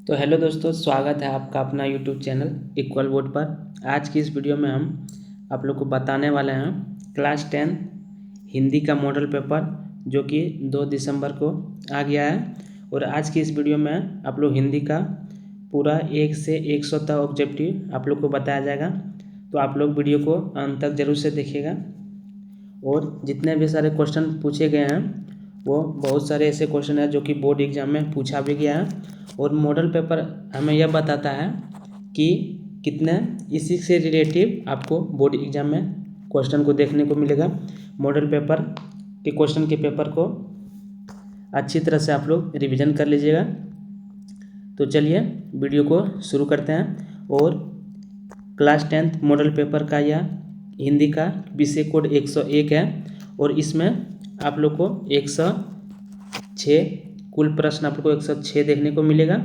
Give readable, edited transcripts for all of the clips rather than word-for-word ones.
तो हेलो दोस्तों, स्वागत है आपका अपना यूट्यूब चैनल इक्वल बोर्ड पर। आज की इस वीडियो में हम आप लोग को बताने वाले हैं क्लास 10 हिंदी का मॉडल पेपर जो कि 2 दिसंबर को आ गया है। और आज की इस वीडियो में आप लोग हिंदी का पूरा 1 से 100 तक ऑब्जेक्टिव आप लोग को बताया जाएगा। तो आप लोग वीडियो को अंत तक जरूर से देखिएगा। और जितने भी सारे क्वेश्चन पूछे गए हैं वो बहुत सारे ऐसे क्वेश्चन हैं जो कि बोर्ड एग्जाम में पूछा भी गया है। और मॉडल पेपर हमें यह बताता है कि कितने इसी से रिलेटिव आपको बोर्ड एग्जाम में क्वेश्चन को देखने को मिलेगा। मॉडल पेपर के क्वेश्चन के पेपर को अच्छी तरह से आप लोग रिवीजन कर लीजिएगा। तो चलिए वीडियो को शुरू करते हैं। और क्लास 10 मॉडल पेपर का यह हिंदी का विषय कोड 101 है। और इसमें आप लोग को 106 कुल प्रश्न आप लोग को 106 देखने को मिलेगा।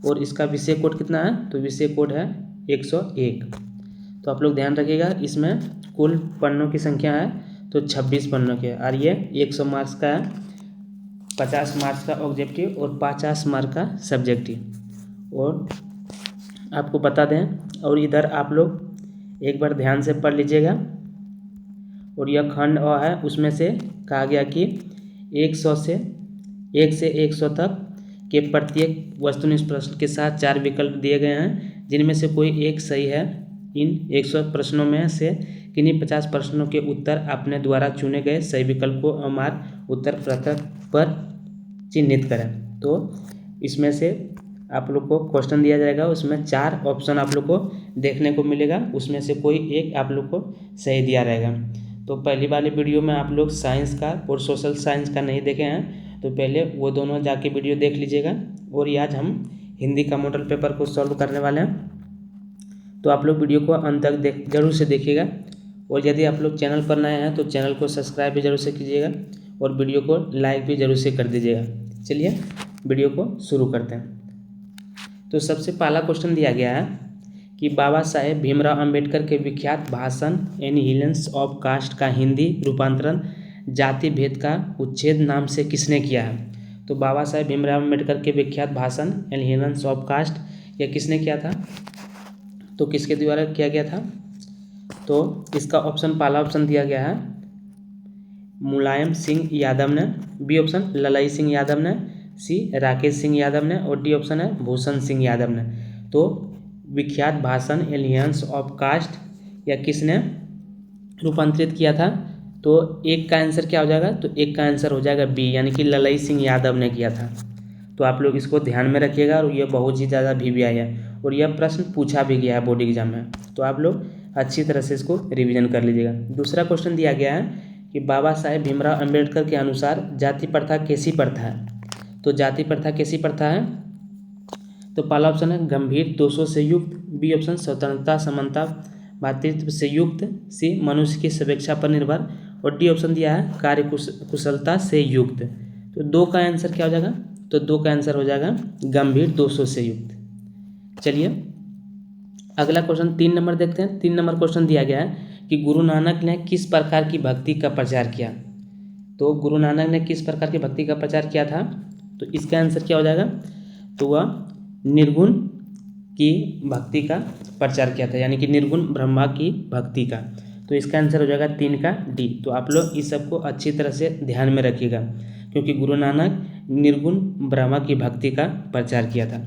और इसका विषय कोड कितना है? तो विषय कोड है 101। तो आप लोग ध्यान रखिएगा, इसमें कुल पन्नों की संख्या है तो 26 पन्नों के। और ये 100 मार्क्स का है, 50 मार्क्स का ऑब्जेक्टिव और 50 मार्क्स का सब्जेक्टिव। और आपको बता दें, और इधर आप लोग एक बार ध्यान से पढ़ लीजिएगा। और यह खंड अ है, उसमें से कहा गया कि 100 से 1 से 100 तक के प्रत्येक वस्तुनिष्ठ प्रश्न के साथ 4 विकल्प दिए गए हैं, जिनमें से कोई एक सही है। इन 100 प्रश्नों में से किन्हीं 50 प्रश्नों के उत्तर अपने द्वारा चुने गए सही विकल्प को हमारे उत्तर पत्रक पर चिन्हित करें। तो इसमें से आप लोग को क्वेश्चन दिया जाएगा, उसमें 4 ऑप्शन आप लोग को देखने को मिलेगा, उसमें से कोई एक आप लोग को सही दिया रहेगा। तो पहली वाली वीडियो में आप लोग साइंस का और सोशल साइंस का नहीं देखे हैं, तो पहले वो दोनों जाके वीडियो देख लीजिएगा। और आज हम हिंदी का मॉडल पेपर को सॉल्व करने वाले हैं। तो आप लोग वीडियो को अंत तक जरूर से देखिएगा। और यदि आप लोग चैनल पर नए हैं तो चैनल को सब्सक्राइब भी जरूर से कीजिएगा और वीडियो को लाइक भी जरूर से कर दीजिएगा। चलिए वीडियो को शुरू करते हैं। तो सबसे पहला क्वेश्चन दिया गया है कि बाबा साहेब भीमराव अंबेडकर के विख्यात भाषण एनिहिलेंस ऑफ कास्ट का हिंदी रूपांतरण जाति भेद का उच्छेद नाम से किसने किया है? तो बाबा साहेब भीमराव अंबेडकर के विख्यात भाषण एनिहिलेंस ऑफ कास्ट यह किसने किया था? तो किसके द्वारा किया गया था? तो इसका ऑप्शन पहला ऑप्शन दिया गया है मुलायम सिंह यादव ने, बी ऑप्शन ललाई सिंह यादव ने, सी राकेश सिंह यादव ने और डी ऑप्शन है भूषण सिंह यादव ने। तो विख्यात भाषण एलियंस ऑफ कास्ट या किसने रूपांतरित किया था? तो एक का आंसर क्या हो जाएगा? तो एक का आंसर हो जाएगा बी, यानी कि ललाई सिंह यादव ने किया था। तो आप लोग इसको ध्यान में रखिएगा। और यह बहुत ही ज़्यादा VVI है और यह प्रश्न पूछा भी गया है बोर्ड एग्जाम में। तो आप लोग अच्छी तरह से इसको रिवीजन कर लीजिएगा। दूसरा क्वेश्चन दिया गया है कि बाबा साहेब भीमराव अंबेडकर के अनुसार जाति प्रथा कैसी प्रथा है? तो जाति प्रथा कैसी प्रथा है? तो पहला ऑप्शन है गंभीर दोषों से युक्त, बी ऑप्शन स्वतंत्रता समानता भातृत्व से युक्त, सी मनुष्य की स्वेच्छा पर निर्भर और डी ऑप्शन दिया है कार्य कुशलता से युक्त। तो 2 का आंसर क्या हो जाएगा? तो 2 का आंसर हो जाएगा गंभीर दोषों से युक्त। चलिए अगला क्वेश्चन 3 नंबर देखते हैं। 3 नंबर क्वेश्चन दिया गया है कि गुरु नानक ने किस प्रकार की भक्ति का प्रचार किया? तो गुरु नानक ने किस प्रकार की भक्ति का प्रचार किया था? तो इसका आंसर क्या हो जाएगा? तो वह निर्गुण की भक्ति का प्रचार किया था, यानी कि निर्गुण ब्रह्मा की भक्ति का। तो इसका आंसर हो जाएगा 3 का डी। तो आप लोग इस सबको अच्छी तरह से ध्यान में रखिएगा, क्योंकि गुरु नानक निर्गुण ब्रह्मा की भक्ति का प्रचार किया था।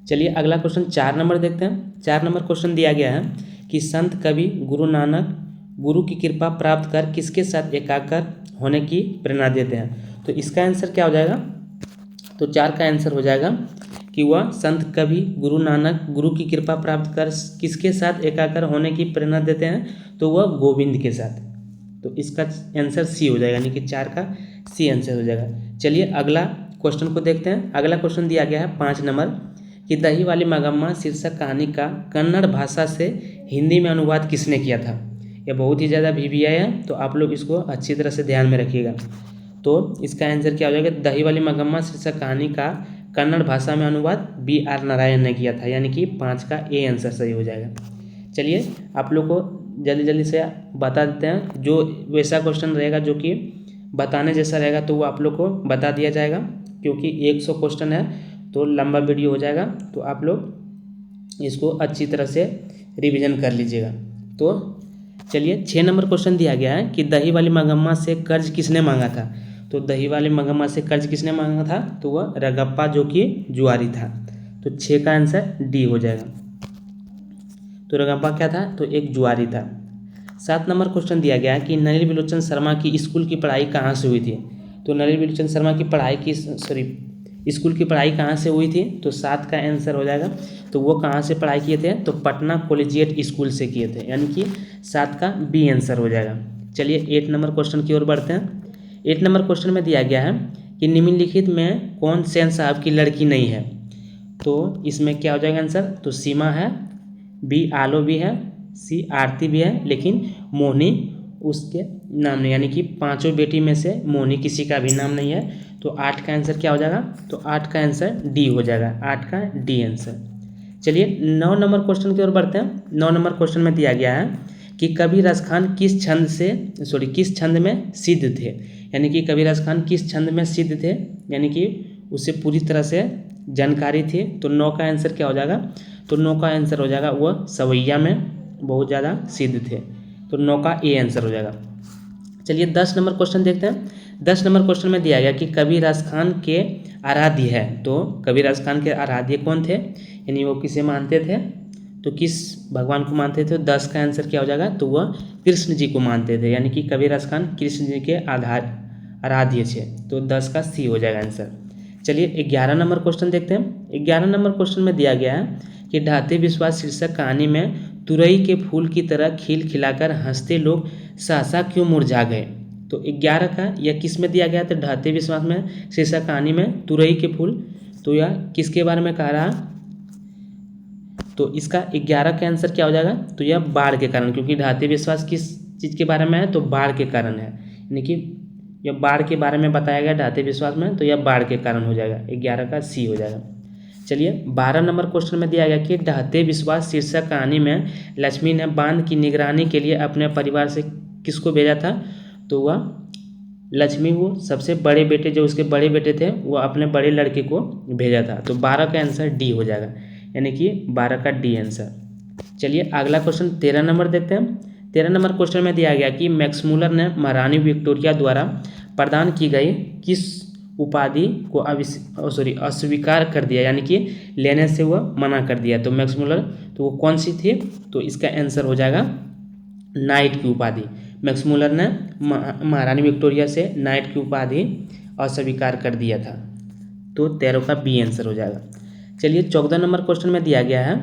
चलिए अगला क्वेश्चन 4 नंबर देखते हैं। 4 नंबर क्वेश्चन दिया गया है कि संत कवि गुरु नानक गुरु की कृपा प्राप्त कर किसके साथ एकाकार होने की प्रेरणा देते हैं? तो इसका आंसर क्या हो जाएगा? तो 4 का आंसर हो जाएगा कि वह संत कवि गुरु नानक गुरु की कृपा प्राप्त कर किसके साथ एकाकार होने की प्रेरणा देते हैं? तो वह गोविंद के साथ। तो इसका आंसर सी हो जाएगा, यानी कि 4 का सी आंसर हो जाएगा। चलिए अगला क्वेश्चन को देखते हैं। अगला क्वेश्चन दिया गया है 5 नंबर कि दही वाली मगम्मा शीर्षक कहानी का कन्नड़ भाषा से हिंदी में अनुवाद किसने किया था? यह बहुत ही ज़्यादा VVI है, तो आप लोग इसको अच्छी तरह से ध्यान में रखिएगा। तो इसका आंसर क्या हो जाएगा? दही वाली मगम्मा शीर्षक कहानी का कन्नड़ भाषा में अनुवाद BR नारायण ने किया था, यानी कि 5 का ए आंसर सही हो जाएगा। चलिए आप लोग को जल्दी जल्दी से बता देते हैं। जो वैसा क्वेश्चन रहेगा जो कि बताने जैसा रहेगा तो वो आप लोग को बता दिया जाएगा, क्योंकि 100 क्वेश्चन है तो लंबा वीडियो हो जाएगा, तो आप लोग इसको अच्छी तरह से रिवीजन कर लीजिएगा। तो चलिए 6 नंबर क्वेश्चन दिया गया है कि दही वाली मगम्मा से कर्ज किसने मांगा था। तो दही वाली मगम्मा से कर्ज किसने मांगा था, तो वह रगप्पा जो कि जुआरी था। तो 6 का आंसर डी हो जाएगा। तो रगप्पा क्या था, तो एक जुआरी था। 7 नंबर क्वेश्चन दिया गया है कि नलिनी बिलोचन शर्मा की स्कूल की पढ़ाई कहाँ से हुई थी। तो नलिनी बिलोचन शर्मा की पढ़ाई की स्कूल की पढ़ाई कहाँ से हुई थी, तो 7 का आंसर हो जाएगा। तो वो कहाँ से पढ़ाई किए थे, तो पटना कॉलेजिएट स्कूल से किए थे, यानी कि 7 का बी आंसर हो जाएगा। चलिए 8 नंबर क्वेश्चन की ओर बढ़ते हैं। 8 नंबर क्वेश्चन में दिया गया है कि निम्नलिखित में कौन सेन साहब की लड़की नहीं है। तो इसमें क्या हो जाएगा आंसर, तो सीमा है, बी आलो भी है, सी आरती भी है, लेकिन मोहनी उसके नाम नहीं, यानी कि 5 बेटी में से मोहनी किसी का भी नाम नहीं है। तो 8 का आंसर क्या हो जाएगा, तो 8 का आंसर डी हो जाएगा, 8 का डी आंसर। चलिए 9 नंबर क्वेश्चन की ओर बढ़ते हैं। 9 नंबर क्वेश्चन में दिया गया है कि कबीर खान किस छंद में सिद्ध थे। यानी कि कबीर खान किस छंद में सिद्ध थे, यानी कि उसे पूरी तरह से जानकारी थी। तो 9 का आंसर क्या हो जाएगा, तो 9 का आंसर हो जाएगा वह सवैया में बहुत ज़्यादा सिद्ध थे। तो 9 का ए आंसर हो जाएगा। चलिए 10 नंबर क्वेश्चन देखते हैं। 10 नंबर क्वेश्चन में दिया गया कि कबीर खान के आराध्य है। तो कबीर खान के आराध्य कौन थे, यानी वो किसे मानते थे, तो किस भगवान को मानते थे। 10 का आंसर क्या हो जाएगा, तो वह कृष्ण जी को मानते थे, यानी कि कबीर खान कृष्ण जी के आराध्य थे। तो 10 का सी हो जाएगा आंसर। चलिए 11 नंबर क्वेश्चन देखते हैं। 11 नंबर क्वेश्चन में दिया गया है कि ढाते विश्वास शीर्षक कहानी में तुरई के फूल की तरह खिल खिलाकर हंसते लोग सहसा क्यों मुरझा गए। तो 11 का यह किस में दिया गया, तो ढाते विश्वास में शीर्षक कहानी में तुरई के फूल। तो यह किसके बारे में कह रहा, तो इसका 11 का आंसर क्या हो जाएगा, तो यह बाढ़ के कारण, क्योंकि ढाते विश्वास किस चीज़ के बारे में है, तो बाढ़ के कारण है, यानी कि यह बाढ़ के बारे में बताया गया ढाते विश्वास में, तो यह बाढ़ के कारण हो जाएगा, 11 का सी हो जाएगा। चलिए 12 नंबर क्वेश्चन में दिया गया कि ढाते विश्वास शीर्षक कहानी में लक्ष्मी ने बांध की निगरानी के लिए अपने परिवार से किसको भेजा था। तो वह लक्ष्मी वो सबसे बड़े बेटे, जो उसके बड़े बेटे थे, वो अपने बड़े लड़के को भेजा था। तो 12 का आंसर डी हो जाएगा, यानी कि 12 का डी आंसर। चलिए अगला क्वेश्चन 13 नंबर देखते हैं। 13 नंबर क्वेश्चन में दिया गया कि मैक्समूलर ने महारानी विक्टोरिया द्वारा प्रदान की गई किस उपाधि को अस्वीकार कर दिया, यानी कि लेने से वह मना कर दिया। तो मैक्समूलर, तो वो कौन सी थी, तो इसका आंसर हो जाएगा नाइट की उपाधि। मैक्समूलर ने महारानी विक्टोरिया से नाइट की उपाधि अस्वीकार कर दिया था। तो 13 का बी आंसर हो जाएगा। चलिए 14 नंबर क्वेश्चन में दिया गया है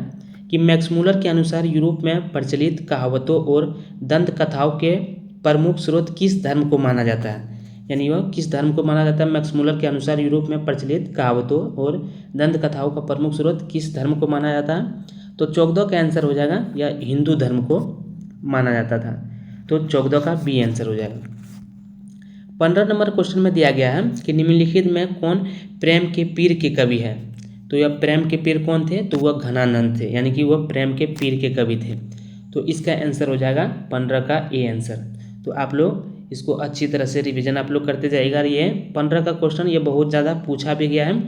कि मैक्समूलर के अनुसार यूरोप में प्रचलित कहावतों और दंत कथाओं के प्रमुख स्रोत किस धर्म को माना जाता है, यानी वह किस धर्म को माना जाता है। मैक्समूलर के अनुसार यूरोप में प्रचलित कहावतों और दंत कथाओं का प्रमुख स्रोत किस धर्म को माना जाता है। तो 14 का आंसर हो जाएगा, यह हिंदू धर्म को माना जाता था। तो 14 का बी आंसर हो जाएगा। 15 नंबर क्वेश्चन में दिया गया है कि निम्नलिखित में कौन प्रेम के पीर के कवि है। तो यह प्रेम के पीर कौन थे, तो वह घनानंद थे, यानी कि वह प्रेम के पीर के कवि थे। तो इसका आंसर हो जाएगा 15 का ए आंसर। तो आप लोग इसको अच्छी तरह से रिवीजन आप लोग करते जाइएगा। ये 15 का क्वेश्चन ये बहुत ज़्यादा पूछा भी गया है,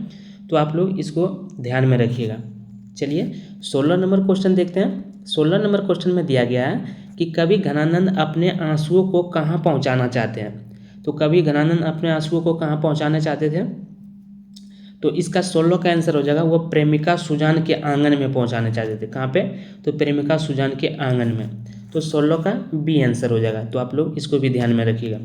तो आप लोग इसको ध्यान में रखिएगा। चलिए 16 नंबर क्वेश्चन देखते हैं। 16 नंबर क्वेश्चन में दिया गया है कि कवि घनानंद अपने आंसुओं को कहाँ पहुँचाना चाहते हैं। तो कवि घनानंद अपने आंसुओं को कहाँ पहुँचाना चाहते थे। तो इसका 16 का आंसर हो जाएगा, वो प्रेमिका सुजान के आंगन में पहुँचाना चाहते थे। कहाँ पे, तो प्रेमिका सुजान के आंगन में। तो 16 का बी आंसर हो जाएगा। तो आप लोग इसको भी ध्यान में रखिएगा।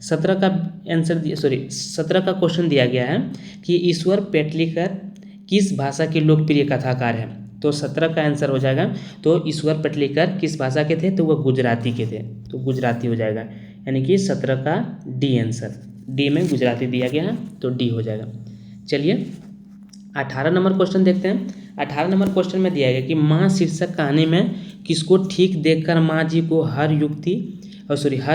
17 का आंसर 17 का क्वेश्चन दिया गया है कि ईश्वर पेटलीकर किस भाषा के लोकप्रिय कथाकार हैं। तो 17 का आंसर हो जाएगा, तो ईश्वर पेटलीकर किस भाषा के थे, तो वह गुजराती के थे। तो गुजराती हो जाएगा, यानी कि 17 का डी आंसर, डी में गुजराती दिया गया है, तो डी हो जाएगा। चलिए 18 नंबर क्वेश्चन देखते हैं। 18 नंबर क्वेश्चन में दिया गया कि माँ शीर्षक कहानी में किसको ठीक देखकर माँ जी को हर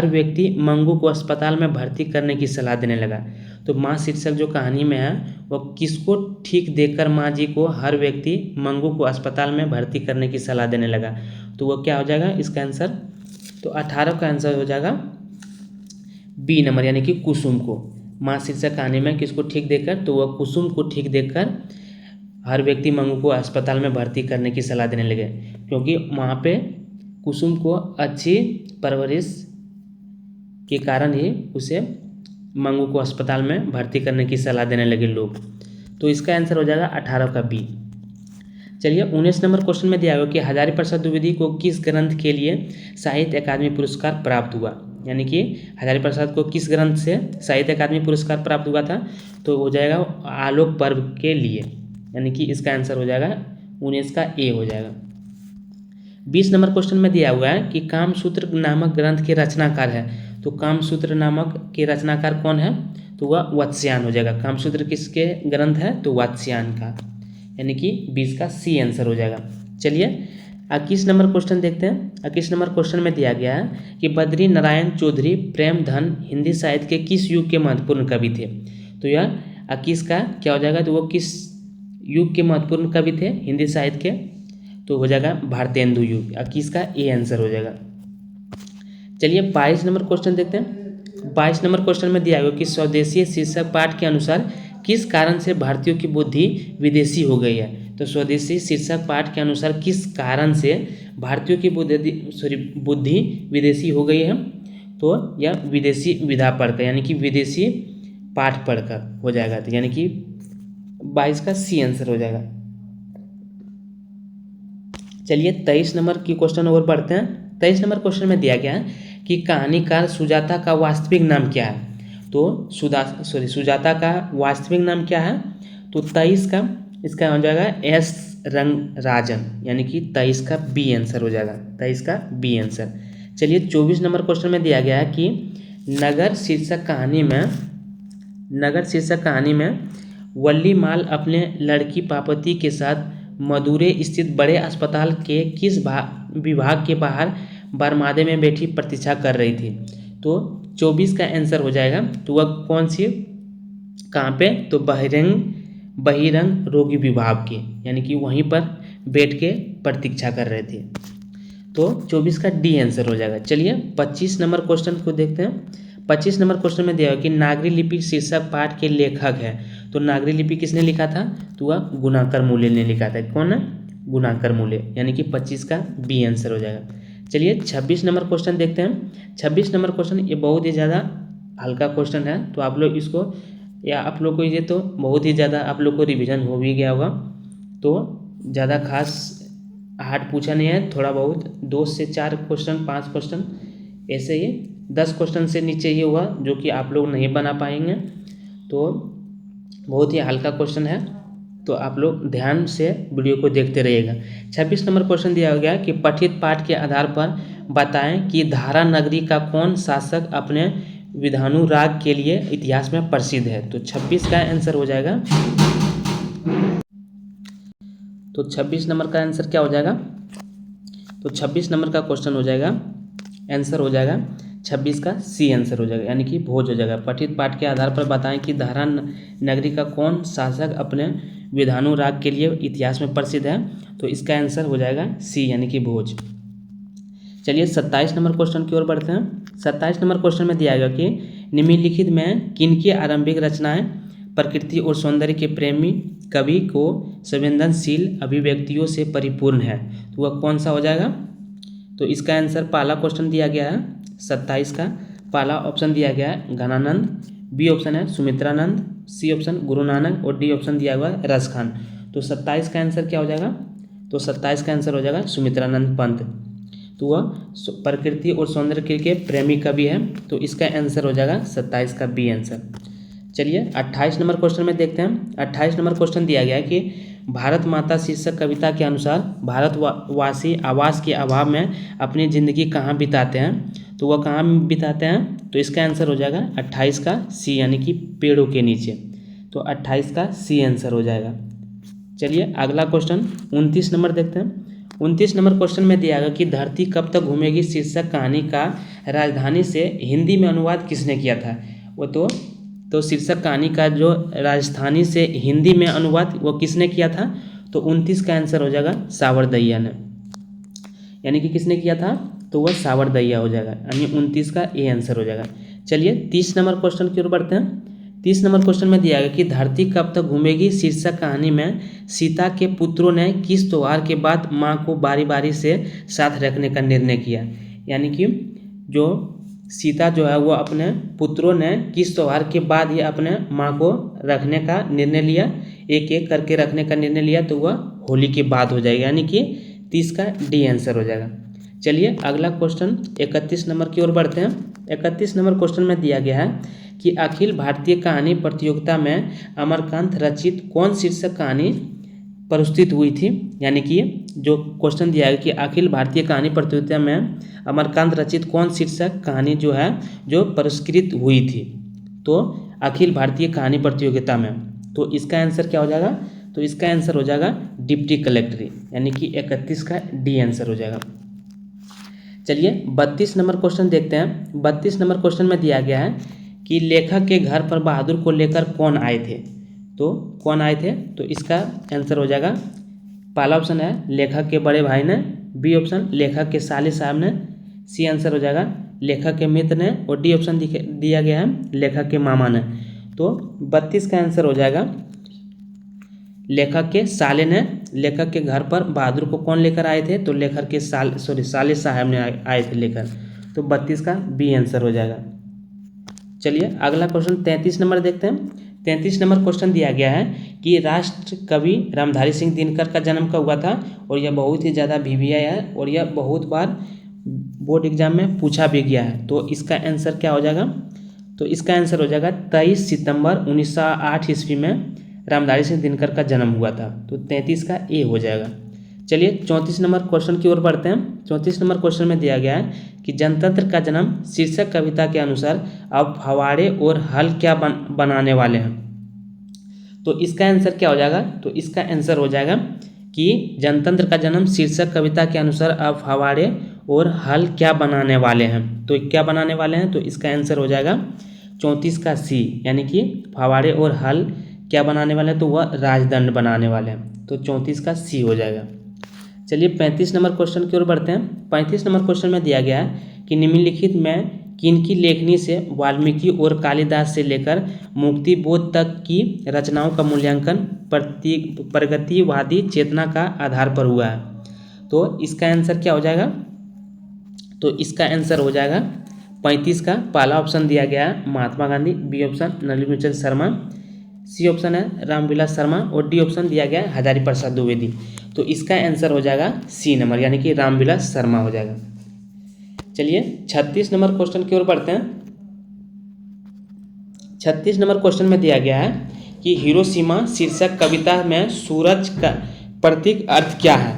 व्यक्ति मंगू को अस्पताल में भर्ती करने की सलाह देने लगा। तो माँ शीर्षक जो कहानी में है वह किसको ठीक देखकर माँ जी को हर व्यक्ति मंगू को अस्पताल में भर्ती करने की सलाह देने लगा। तो वह क्या हो जाएगा इसका आंसर, तो 18 का आंसर हो जाएगा बी नंबर, यानी कि कुसुम को। माँ शीर्षक कहानी में किसको ठीक देखकर, तो वह कुसुम को ठीक देखकर हर व्यक्ति मंगू को अस्पताल में भर्ती करने की सलाह देने लगे, क्योंकि वहाँ पे कुसुम को अच्छी परवरिश के कारण ही उसे मंगू को अस्पताल में भर्ती करने की सलाह देने लगे लोग। तो इसका आंसर हो जाएगा 18 का बी। चलिए 19 नंबर क्वेश्चन में दिया गया कि हजारी प्रसाद द्विवेदी को किस ग्रंथ के लिए साहित्य अकादमी पुरस्कार प्राप्त हुआ। यानी कि हजारी प्रसाद को किस ग्रंथ से साहित्य अकादमी पुरस्कार प्राप्त हुआ था, तो हो जाएगा आलोक पर्व के लिए। यानी कि इसका आंसर हो जाएगा 19 का ए हो जाएगा। 20 नंबर क्वेश्चन में दिया हुआ है कि कामसूत्र नामक ग्रंथ के रचनाकार है। तो कामसूत्र नामक के रचनाकार कौन है, तो वह वात्स्यायन हो जाएगा। कामसूत्र किसके ग्रंथ है, तो वात्स्यायन का, यानी कि 20 का सी आंसर हो जाएगा। चलिए 21 नंबर क्वेश्चन देखते हैं। 21 नंबर क्वेश्चन में दिया गया है कि बद्री नारायण चौधरी प्रेमधन हिंदी साहित्य के किस युग के महत्वपूर्ण कवि थे। तो यह 21 का क्या हो जाएगा, तो वो किस युग के महत्वपूर्ण कवि थे हिंदी साहित्य के, तो हो जाएगा भारतेंदु युग। 21 का ए आंसर हो जाएगा। चलिए 22 नंबर क्वेश्चन देखते हैं। 22 नंबर क्वेश्चन में दिया गया कि स्वदेशी शीर्षक पाठ के अनुसार किस कारण से भारतीयों की बुद्धि विदेशी हो गई है। तो स्वदेशी शीर्षक पाठ के अनुसार किस कारण से भारतीयों की बुद्धि विदेशी हो गई है, तो यह विदेशी विधा पढ़कर, यानी कि विदेशी पाठ पढ़कर हो जाएगा। तो यानी कि 22 का सी आंसर हो जाएगा। चलिए 23 नंबर की क्वेश्चन और पढ़ते हैं। 23 नंबर क्वेश्चन में दिया गया है कि कहानीकार सुजाता का वास्तविक नाम क्या है। तो सुजाता का वास्तविक नाम क्या है, तो 23 का इसका हो जाएगा एस रंगराजन, यानी कि 23 का बी आंसर हो जाएगा। 23 का बी आंसर। चलिए 24 नंबर क्वेश्चन में दिया गया है कि नगर शीर्षक कहानी में वल्लीमाल अपने लड़की पार्वती के साथ मदुरै स्थित बड़े अस्पताल के किस विभाग के बाहर बरमादे में बैठी प्रतीक्षा कर रही थी। तो 24 का आंसर हो जाएगा, तो वह कौन सी कहाँ पे, तो बहिरंग रोगी विभाग के, यानी कि वहीं पर बैठ के प्रतीक्षा कर रहे थे। तो 24 का डी आंसर हो जाएगा। चलिए 25 नंबर क्वेश्चन को देखते हैं। 25 नंबर क्वेश्चन में दिया है कि नागरी लिपि शीर्षक पाठ के लेखक है। तो नागरी लिपि किसने लिखा था, तो वह गुणाकर मूले ने लिखा था। कौन है, गुणाकर मूले, यानी कि 25 का बी आंसर हो जाएगा। चलिए 26 नंबर क्वेश्चन देखते हैं। 26 नंबर क्वेश्चन ये बहुत ही ज़्यादा हल्का क्वेश्चन है, तो आप लोग इसको, या आप लोग को ये तो बहुत ही ज़्यादा आप लोग को रिवीजन हो भी गया होगा, तो ज़्यादा खास हार्ड पूछा नहीं है, थोड़ा बहुत 2 से 4 क्वेश्चन 5 क्वेश्चन ऐसे ही 10 क्वेश्चन से नीचे ही हुआ जो कि आप लोग नहीं बना पाएंगे। तो बहुत ही हल्का क्वेश्चन है, तो आप लोग ध्यान से वीडियो को देखते रहिएगा। 26 नंबर क्वेश्चन दिया गया कि पठित पाठ के आधार पर बताएं कि धारा नगरी का कौन शासक अपने विधानुराग के लिए इतिहास में प्रसिद्ध है। तो 26 का आंसर हो जाएगा, तो 26 नंबर का आंसर क्या हो जाएगा, तो 26 नंबर का क्वेश्चन हो जाएगा, आंसर हो जाएगा 26 का सी आंसर हो जाएगा, यानी कि भोज हो जाएगा। पठित पाठ के आधार पर बताएं कि धारा नगरी का कौन शासक अपने विधानुराग के लिए इतिहास में प्रसिद्ध है। तो इसका आंसर हो जाएगा सी, यानी कि भोज। चलिए 27 नंबर क्वेश्चन की ओर बढ़ते हैं। 27 नंबर क्वेश्चन में दिया गया कि निम्नलिखित में किनकी आरंभिक रचनाएं प्रकृति और सौंदर्य के प्रेमी कवि को संवेदनशील अभिव्यक्तियों से परिपूर्ण है। तो वह कौन सा हो जाएगा, तो इसका आंसर पहला क्वेश्चन दिया गया है 27 का, पहला ऑप्शन दिया गया है घनानंद, बी ऑप्शन है सुमित्रानंद, सी ऑप्शन गुरु नानक और डी ऑप्शन दिया हुआ है रसखान। तो 27 का आंसर क्या हो जाएगा, तो 27 का आंसर हो जाएगा सुमित्रानंद पंत। तो वह प्रकृति और सौंदर्य के प्रेमी कवि है, तो इसका आंसर हो जाएगा 27 का बी आंसर। चलिए 28 नंबर क्वेश्चन में देखते हैं। 28 नंबर क्वेश्चन दिया गया है कि भारत माता शीर्षक कविता के अनुसार भारतवासी आवास के अभाव में अपनी ज़िंदगी कहाँ बिताते हैं। तो वह कहाँ बिताते हैं, तो इसका आंसर हो जाएगा 28 का सी, यानी कि पेड़ों के नीचे। तो 28 का सी आंसर हो जाएगा। चलिए अगला क्वेश्चन 29 नंबर देखते हैं। 29 नंबर क्वेश्चन में दिया गया कि धरती कब तक घूमेगी शीर्षक कहानी का राजधानी से हिंदी में अनुवाद किसने किया था। वो तो शीर्षक कहानी का जो राजधानी से हिंदी में अनुवाद वो किसने किया था, तो 29 का आंसर हो जाएगा सावरदैया ने, यानी कि किसने किया था, तो वह सावरदैया हो जाएगा, यानी 29 का ए आंसर हो जाएगा। चलिए 30 नंबर क्वेश्चन की ओर बढ़ते हैं। 30 नंबर क्वेश्चन में दिया गया कि धरती कब तक घूमेगी शीर्षक कहानी में सीता के पुत्रों ने किस त्योहार के बाद माँ को बारी बारी से साथ रखने का निर्णय किया। यानी कि जो सीता जो है वो अपने पुत्रों ने किस त्योहार के बाद ये अपने माँ को रखने का निर्णय लिया, एक एक करके रखने का निर्णय लिया, तो वह होली के बाद हो जाएगा, यानी कि 30 का डी आंसर हो जाएगा। चलिए अगला क्वेश्चन 31 नंबर की ओर बढ़ते हैं। 31 नंबर क्वेश्चन में दिया गया है कि अखिल भारतीय कहानी प्रतियोगिता में अमरकांत रचित कौन शीर्षक कहानी प्रस्तुत हुई थी। यानी कि जो क्वेश्चन दिया है कि अखिल भारतीय कहानी प्रतियोगिता में अमरकांत रचित कौन शीर्षक कहानी जो है जो पुरस्कृत हुई थी, तो अखिल भारतीय कहानी प्रतियोगिता में, तो इसका आंसर क्या हो जाएगा, तो इसका आंसर हो जाएगा डिप्टी कलेक्ट्री, यानी कि 31 का डी आंसर हो जाएगा। चलिए 32 नंबर क्वेश्चन देखते हैं। 32 नंबर क्वेश्चन में दिया गया है कि लेखक के घर पर बहादुर को लेकर कौन आए थे, तो कौन आए थे, तो इसका आंसर हो जाएगा पहला ऑप्शन है लेखक के बड़े भाई ने, बी ऑप्शन लेखक के साले साहब ने, सी आंसर हो जाएगा लेखक के मित्र ने, और डी ऑप्शन दिया गया है लेखक के मामा ने। तो 32 का आंसर हो जाएगा लेखक के साले ने। लेखक के घर पर बहादुर को कौन लेकर आए थे, तो लेखक के साले साहब ने आए थे लेकर, तो 32 का बी आंसर हो जाएगा। चलिए अगला क्वेश्चन 33 नंबर देखते हैं। 33 नंबर क्वेश्चन दिया गया है कि राष्ट्र कवि रामधारी सिंह दिनकर का जन्म कब हुआ था, और यह बहुत ही ज़्यादा VVI है और यह बहुत बार बोर्ड एग्जाम में पूछा भी गया है। तो इसका आंसर क्या हो जाएगा, तो इसका आंसर हो जाएगा 23 सितंबर 1908 ईस्वी में रामधारी सिंह दिनकर का जन्म हुआ था, तो 33 का ए हो जाएगा। चलिए 34 नंबर क्वेश्चन की ओर बढ़ते हैं। 34 नंबर क्वेश्चन में दिया गया है कि जनतंत्र का जन्म शीर्षक कविता के अनुसार अब फव्वारे और हल क्या बनाने वाले हैं, तो इसका आंसर क्या हो जाएगा, तो इसका आंसर हो जाएगा कि जनतंत्र का जन्म शीर्षक कविता के अनुसार अब फव्वारे और हल क्या बनाने वाले हैं, तो क्या बनाने वाले हैं, तो इसका आंसर हो जाएगा 34 का सी, यानी कि फव्वारे और हल क्या बनाने वाले हैं, तो वह राजदंड बनाने वाले हैं, तो 34 का सी हो जाएगा। चलिए 35 नंबर क्वेश्चन की ओर बढ़ते हैं। 35 नंबर क्वेश्चन में दिया गया है कि निम्नलिखित में किनकी लेखनी से वाल्मीकि और कालिदास से लेकर मुक्तिबोध तक की रचनाओं का मूल्यांकन प्रगतिवादी चेतना का आधार पर हुआ है, तो इसका आंसर क्या हो जाएगा, तो इसका आंसर हो जाएगा 35 का पहला ऑप्शन दिया गया है Mahatma Gandhi, B option Nalinichand Sharma, C option है रामविलास शर्मा, और डी ऑप्शन दिया गया है हजारी प्रसाद द्विवेदी, तो इसका आंसर हो जाएगा सी नंबर, यानी कि रामविलास शर्मा हो जाएगा। चलिए 36 नंबर क्वेश्चन की ओर बढ़ते हैं। 36 नंबर क्वेश्चन में दिया गया है कि हिरोशिमा शीर्षक कविता में सूरज का प्रतीक अर्थ क्या है,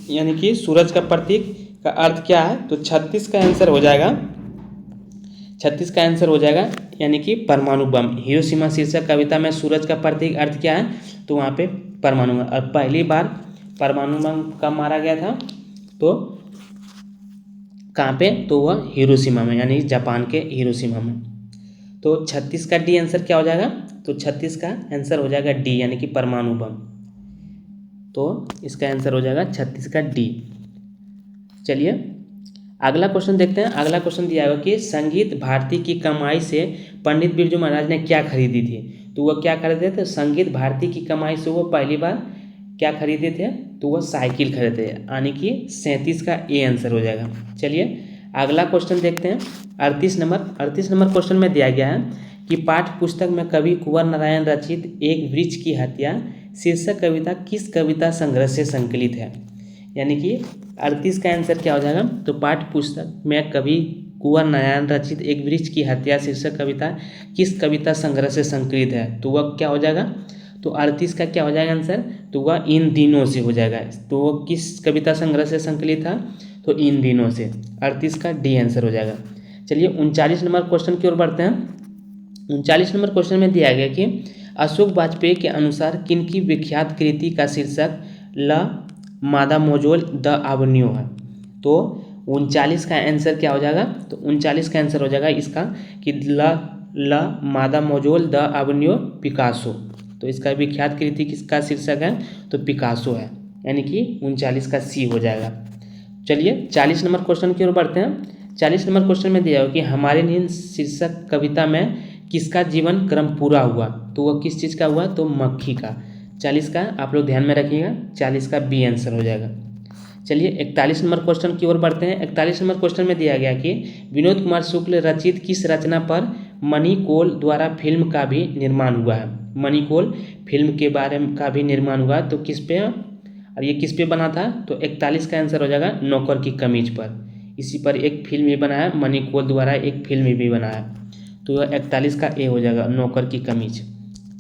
यानी कि सूरज का प्रतीक का अर्थ क्या है, तो 36 का आंसर हो जाएगा, 36 का आंसर हो जाएगा यानी कि परमाणु बम। हिरोशिमा शीर्षक कविता में सूरज का प्रतीक अर्थ क्या है, तो वहाँ पे परमाणु बम, और पहली बार परमाणु बम कब मारा गया था, तो कहाँ पे, तो वह हिरोशिमा में, यानी जापान के हिरोशिमा में। तो 36 का डी आंसर क्या हो जाएगा, तो 36 का आंसर हो जाएगा डी, यानी कि परमाणु बम, तो इसका आंसर हो जाएगा 36 का डी। चलिए अगला क्वेश्चन देखते हैं। अगला क्वेश्चन दिया हुआ कि संगीत भारती की कमाई से पंडित बिरजू महाराज ने क्या खरीदी थी, तो वह क्या खरीदे थे, संगीत भारती की कमाई से वो पहली बार क्या खरीदे थे, तो वह साइकिल खरीदे, यानी कि 37 का ए आंसर हो जाएगा। चलिए अगला क्वेश्चन देखते हैं। 38 नंबर क्वेश्चन में दिया गया है कि पाठ्य पुस्तक में कवि कुंवर नारायण रचित एक वृक्ष की हत्या शीर्षक कविता किस कविता संग्रह से संकलित है, यानी कि 38 का आंसर क्या हो जाएगा, तो पाठ्य पुस्तक में कवि कुंवर नारायण रचित एक वृक्ष की हत्या शीर्षक कविता किस कविता संग्रह से संकलित है, तो वह क्या हो जाएगा, तो 38 का क्या हो जाएगा आंसर, तो वह इन दिनों से हो जाएगा, तो वह किस कविता संग्रह से संकलित था, तो इन दिनों से, 38 का डी आंसर हो जाएगा। चलिए 39 नंबर क्वेश्चन की ओर बढ़ते हैं। 39 नंबर क्वेश्चन में दिया गया कि अशोक वाजपेयी के अनुसार किनकी विख्यात कृति का शीर्षक ल मादा मोजोल द आवन्यू है, तो 39 का आंसर क्या हो जाएगा, तो 39 का आंसर हो जाएगा इसका कि ल मादा मोजोल द आवन्यू पिकासो, तो इसका विख्यात कृति किसका शीर्षक है, तो पिकासो है, यानी कि 39 का सी हो जाएगा। चलिए 40 नंबर क्वेश्चन की ओर बढ़ते हैं। 40 नंबर क्वेश्चन में दिया हो कि हमारे नींद शीर्षक कविता में किसका जीवन क्रम पूरा हुआ, तो वह किस चीज़ का हुआ, तो मक्खी का। 40 का आप लोग ध्यान में रखिएगा, 40 का बी आंसर हो जाएगा। चलिए 41 नंबर क्वेश्चन की ओर बढ़ते हैं। 41 नंबर क्वेश्चन में दिया गया कि विनोद कुमार शुक्ल रचित किस रचना पर मणिकोल द्वारा फिल्म का भी निर्माण हुआ है। मणिकोल फिल्म के बारे में का भी निर्माण हुआ, तो किस पे, और ये किस पे बना था, तो 41 का आंसर हो जाएगा नौकर की कमीज पर। इसी पर एक फिल्म भी बना है, मणिकोल द्वारा एक फिल्म भी बना है, तो 41 का ए हो जाएगा नौकर की कमीज।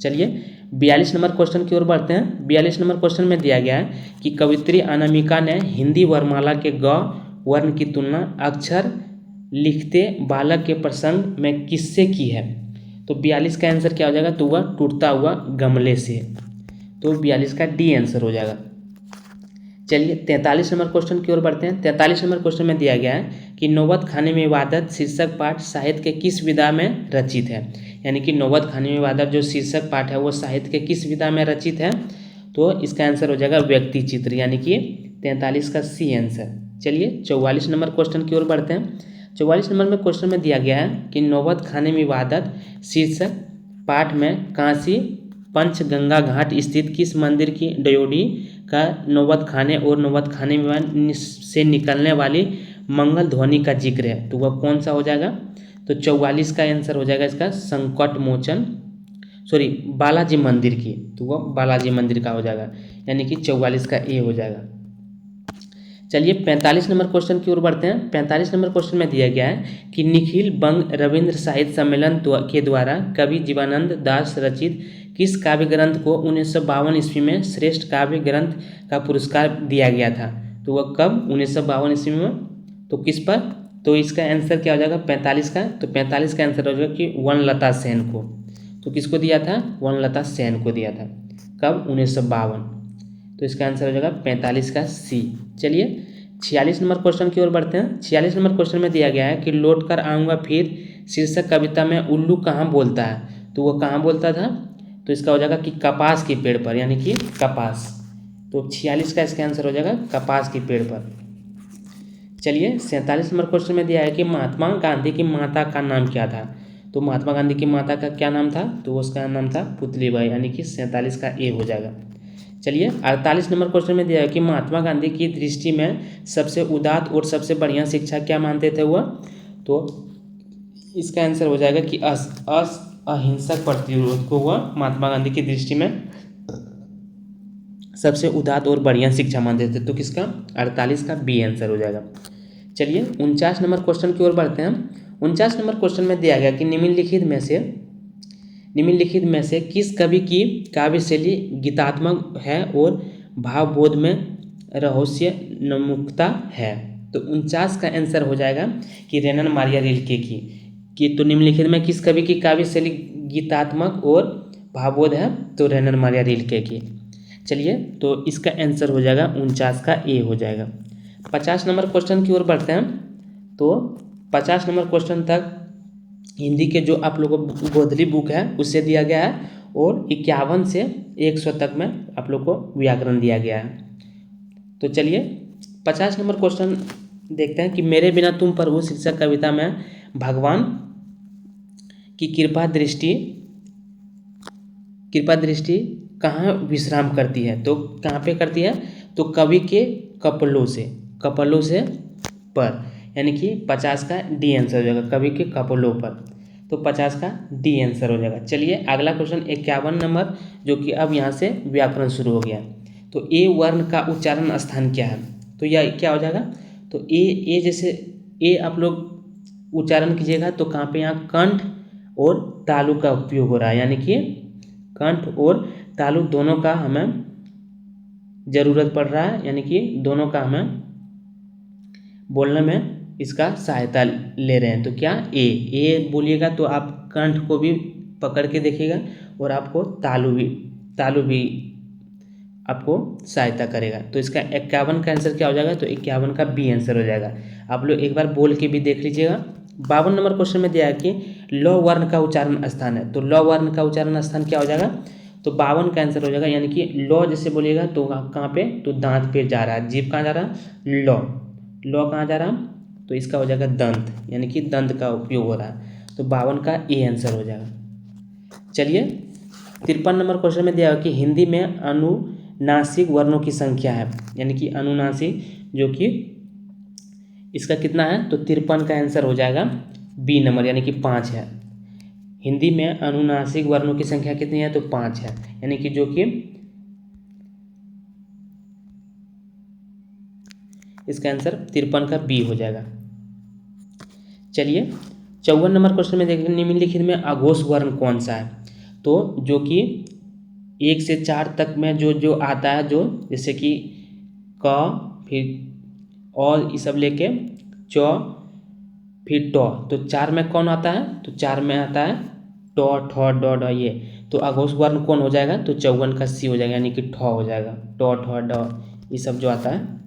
चलिए 42 नंबर क्वेश्चन की ओर बढ़ते हैं। 42 नंबर क्वेश्चन में दिया गया है कि कवित्री अनामिका ने हिंदी वर्णमाला के ग वर्ण की तुलना अक्षर लिखते बालक के प्रसंग में किससे की है, तो 42 का आंसर क्या हो जाएगा, तो वह टूटता हुआ गमले से, तो 42 का डी आंसर हो जाएगा। चलिए 43 नंबर क्वेश्चन की ओर बढ़ते हैं। 43 नंबर क्वेश्चन में दिया गया है कि नौबत खाने में इबादत शीर्षक पाठ साहित्य के किस विधा में रचित है। यानी कि नौबत खाने में इबादत जो शीर्षक पाठ है वो साहित्य के किस विधा में रचित है, तो इसका आंसर हो जाएगा व्यक्ति चित्र, यानी कि 43 का सी आंसर। चलिए 44 नंबर क्वेश्चन की ओर बढ़ते हैं। 44 नंबर में क्वेश्चन में दिया गया है कि नौबत खाने में इबादत शीर्षक पाठ में काशी पंचगंगा घाट स्थित किस मंदिर की डयोडी का नौबत खाने और नौबत खाने में से निकलने वाली मंगल ध्वनि का जिक्र है, तो वह कौन सा हो जाएगा, तो 44 का आंसर हो जाएगा इसका संकट मोचन, सॉरी बालाजी मंदिर की, तो वह बालाजी मंदिर का हो जाएगा, यानी कि 44 का ए हो जाएगा। चलिए 45 नंबर क्वेश्चन की ओर बढ़ते हैं। 45 नंबर क्वेश्चन में दिया गया है कि निखिल बंग रविंद्र साहित्य सम्मेलन के द्वारा कवि जीवानंद दास रचित किस काव्य ग्रंथ को 1952 ईस्वी में श्रेष्ठ काव्य ग्रंथ का पुरस्कार दिया गया था, तो वह कब, 1952 ईस्वी में, तो किस पर, तो इसका आंसर क्या हो जाएगा 45 का, तो 45 का आंसर हो जाएगा कि वनलता सेन को, तो किसको दिया था, वनलता सेन को दिया था, कब, 1952, तो इसका आंसर हो जाएगा 45 का सी। चलिए 46 नंबर क्वेश्चन की ओर बढ़ते हैं। 46 नंबर क्वेश्चन में दिया गया है कि लौट कर आऊँगा फिर शीर्षक कविता में उल्लू कहाँ बोलता है, तो वो कहाँ बोलता था, तो इसका हो जाएगा कि कपास के पेड़ पर, यानी कि कपास, तो 46 का इसका आंसर हो जाएगा कपास के पेड़ पर। चलिए 47 नंबर क्वेश्चन में दिया है कि महात्मा गांधी की माता का नाम क्या था, तो महात्मा गांधी की माता का क्या नाम था, तो उसका नाम था पुतलीबाई, यानी कि 47 का ए हो जाएगा। चलिए 48 नंबर क्वेश्चन में दिया है कि महात्मा गांधी की दृष्टि में सबसे उदात्त और सबसे बढ़िया शिक्षा क्या मानते थे वह, तो इसका आंसर हो जाएगा कि अहिंसक प्रतिरोध को वह महात्मा गांधी की दृष्टि में सबसे उदात्त और बढ़िया शिक्षा मानते थे, तो किसका 48 का बी आंसर हो जाएगा। चलिए 49 नंबर क्वेश्चन की ओर बढ़ते हैं। 49 नंबर क्वेश्चन में दिया गया कि निम्नलिखित में से किस कवि की काव्य शैली गीतात्मक है और भावबोध में रहस्योन्मुखता है, तो 49 का आंसर हो जाएगा कि रेनन मारिया रिल्के की, तो निम्नलिखित में किस कवि की काव्य शैली गीतात्मक और भावबोध है, तो रेनन मारिया रिल्के की। चलिए तो इसका आंसर हो जाएगा 49 का ए हो जाएगा। 50 नंबर क्वेश्चन की ओर बढ़ते हैं। तो 50 नंबर क्वेश्चन तक हिंदी के जो आप लोगों को गोधली बुक है उससे दिया गया है, और 51 से 100 तक में आप लोग को व्याकरण दिया गया है। तो चलिए 50 नंबर क्वेश्चन देखते हैं कि मेरे बिना तुम प्रभु शीर्षक कविता में भगवान की कृपा दृष्टि कहाँ विश्राम करती है, तो कहाँ पे करती है, तो कवि के कपलों से पर, यानी कि 50 का डी आंसर हो जाएगा, कवि के कपलों पर, तो 50 का डी आंसर हो जाएगा। चलिए अगला क्वेश्चन 51 नंबर, जो कि अब यहाँ से व्याकरण शुरू हो गया। तो ए वर्ण का उच्चारण स्थान क्या है, तो यह क्या हो जाएगा, तो ए जैसे ए आप लोग उच्चारण कीजिएगा तो कहाँ पे, यहाँ कंठ और तालु का उपयोग हो रहा है, यानी कि कंठ और तालु दोनों का हमें ज़रूरत पड़ रहा है, यानी कि दोनों का हमें बोलने में इसका सहायता ले रहे हैं। तो क्या ए बोलिएगा तो आप कंठ को भी पकड़ के देखिएगा और आपको तालु भी आपको सहायता करेगा। तो इसका 51 का आंसर क्या हो जाएगा, तो 51 का बी आंसर हो जाएगा। आप लोग एक बार बोल के भी देख लीजिएगा। 52 नंबर क्वेश्चन में दिया है कि ल वर्ण का उच्चारण स्थान है, तो ल वर्ण का उच्चारण स्थान क्या हो जाएगा, तो 52 का आंसर हो जाएगा, यानी कि लॉ जैसे बोलिएगा तो कहाँ पे, तो दांत पे जा रहा है, जीभ कहाँ जा रहा है, लॉ कहाँ जा रहा है, तो इसका हो जाएगा दंत, यानी कि दंत का उपयोग हो रहा है, तो 52 का ए आंसर हो जाएगा। चलिए 53 नंबर क्वेश्चन में दिया है कि हिंदी में अनुनासिक वर्णों की संख्या है, यानी कि अनुनासिक, जो कि इसका कितना है, तो 53 का आंसर हो जाएगा बी नंबर, यानी कि 5 है। हिंदी में अनुनासिक वर्णों की संख्या कितनी है, तो 5 है, यानी कि जो कि इसका आंसर 53 का बी हो जाएगा। चलिए 54 नंबर क्वेश्चन में देखेंगे निम्नलिखित में अघोष वर्ण कौन सा है, तो जो कि 1 से 4 तक में जो जो आता है, जो जैसे कि क, फिर और ये सब लेके च, फिर ट, तो 4 में कौन आता है, तो 4 में आता है ट, ठ, ड, ढ, ये, तो अघोष वर्ण कौन हो जाएगा, तो 54 का सी हो जाएगा, यानी कि ठ हो जाएगा, ट, ठ, ड, ये सब जो आता है।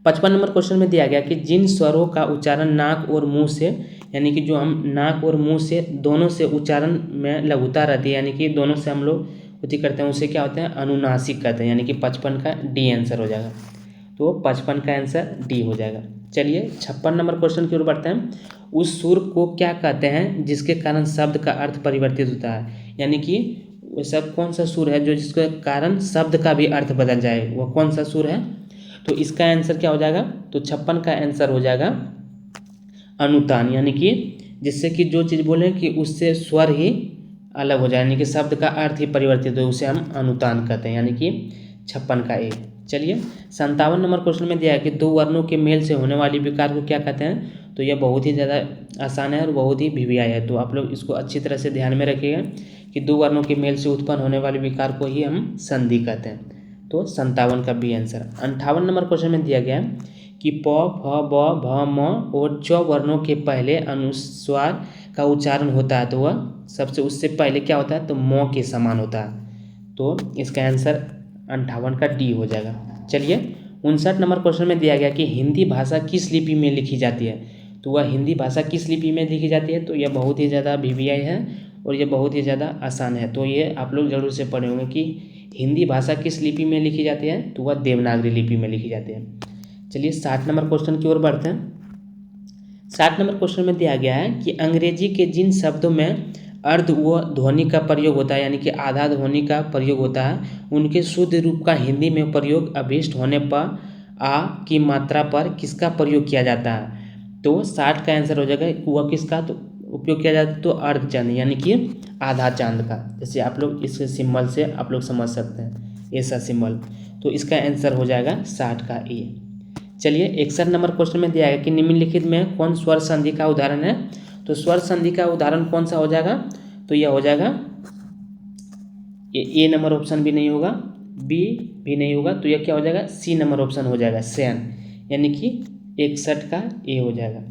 55 नंबर क्वेश्चन में दिया गया कि जिन स्वरों का उच्चारण नाक और मुंह से, यानी कि जो हम नाक और मुंह से दोनों से उच्चारण में लघुता रहती है, यानी कि दोनों से हम लोग उच्चारण करते हैं, उसे क्या होते हैं, अनुनासिक कहते हैं, यानी कि 55 का डी आंसर हो जाएगा, तो 55 का आंसर डी हो जाएगा। चलिए 56 नंबर क्वेश्चन की ओर बढ़ते हैं। उस सुर को क्या कहते हैं जिसके कारण शब्द का अर्थ परिवर्तित होता है, यानी कि वो सब कौन सा सुर है जो जिसके कारण शब्द का भी अर्थ बदल जाए, वह कौन सा सुर है, तो इसका आंसर क्या हो जाएगा, तो 56 का आंसर हो जाएगा अनुतान, यानी कि जिससे कि जो चीज़ बोले कि उससे स्वर ही अलग हो जाए, यानी कि शब्द का अर्थ ही परिवर्तित हो, उसे हम अनुतान कहते हैं, यानी कि 56 का ए। चलिए 57 नंबर क्वेश्चन में दिया है कि दो वर्णों के मेल से होने वाली विकार को क्या कहते हैं, तो यह बहुत ही ज़्यादा आसान है और बहुत ही वीवीआई है, तो आप लोग इसको अच्छी तरह से ध्यान में रखिएगा कि दो वर्णों के मेल से उत्पन्न होने वाले विकार को ही हम संधि कहते हैं, तो 57 का बी आंसर। 58 नंबर क्वेश्चन में दिया गया है कि प, फ, ब, भ, म और च वर्णों के पहले अनुस्वार का उच्चारण होता है, तो वह सबसे उससे पहले क्या होता है, तो म के समान होता है, तो इसका आंसर 58 का डी हो जाएगा। चलिए 59 नंबर क्वेश्चन में दिया गया कि हिंदी भाषा किस लिपि में लिखी जाती है, तो वह हिंदी भाषा किस लिपि में लिखी जाती है, तो यह बहुत ही ज़्यादा वीवीआई है और ये बहुत ही ज़्यादा आसान है, तो ये आप लोग जरूर से पढ़े होंगे कि हिंदी भाषा किस लिपि में लिखी जाती है, तो वह देवनागरी लिपि में लिखी जाती है। चलिए 60 नंबर क्वेश्चन की ओर बढ़ते हैं। 60 नंबर क्वेश्चन में दिया गया है कि अंग्रेजी के जिन शब्दों में अर्ध व ध्वनि का प्रयोग होता है, यानी कि आधा ध्वनि का प्रयोग होता है, उनके शुद्ध रूप का हिंदी में प्रयोग अभीष्ट होने पर आ की मात्रा पर किसका प्रयोग किया जाता है, तो 60 का आंसर हो जाएगा वह किसका तो उपयोग किया जाता है, तो अर्धचंद, यानी कि आधा चांद का, जैसे आप लोग इस सिंबल से आप लोग समझ सकते हैं, ऐसा सिंबल, तो इसका आंसर हो जाएगा 60 का ए। चलिए 61 नंबर क्वेश्चन में दिया है कि निम्नलिखित में कौन स्वर संधि का उदाहरण है, तो स्वर संधि का उदाहरण कौन सा हो जाएगा, तो यह हो जाएगा ए नंबर ऑप्शन भी नहीं होगा, बी भी नहीं होगा, तो यह क्या हो जाएगा, सी नंबर ऑप्शन हो जाएगा सैन, यानी कि 61 का ए हो जाएगा।